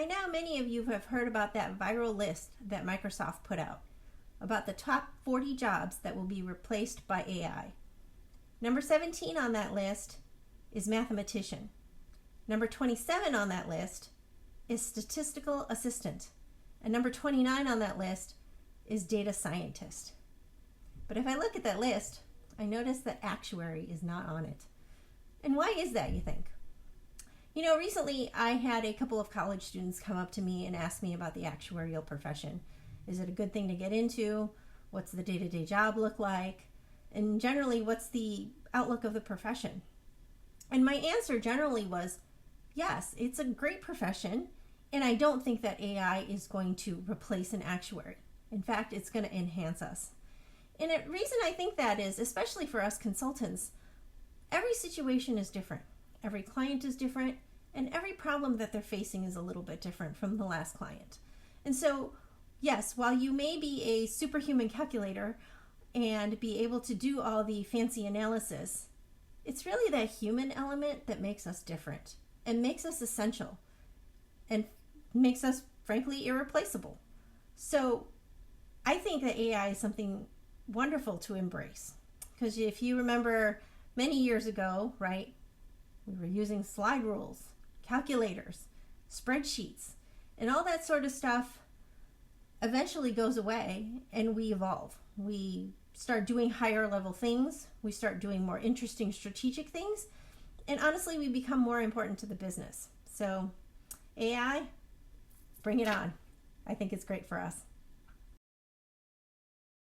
now many of you have heard about that viral list that Microsoft put out about the top 40 jobs that will be replaced by AI. Number 17 on that list is mathematician. Number 27 on that list is statistical assistant. And number 29 on that list is data scientist. But if I look at that list, I notice that actuary is not on it. And why is that, you think? You know, recently I had a couple of college students come up to me and ask me about the actuarial profession. Is it a good thing to get into? What's the day-to-day job look like? And generally, what's the outlook of the profession? And my answer generally was, yes, it's a great profession, and I don't think that AI is going to replace an actuary. In fact, it's going to enhance us. And the reason I think that is, especially for us consultants, every situation is different. Every client is different, and every problem that they're facing is a little bit different from the last client. And so, yes, while you may be a superhuman calculator and be able to do all the fancy analysis, it's really that human element that makes us different and makes us essential and makes us, frankly, irreplaceable. So I think that AI is something wonderful to embrace. Because if you remember many years ago, right, we were using slide rules, calculators, spreadsheets, and all that sort of stuff eventually goes away and we evolve. We start doing higher level things. We start doing more interesting strategic things. And honestly, we become more important to the business. So AI, bring it on. I think it's great for us.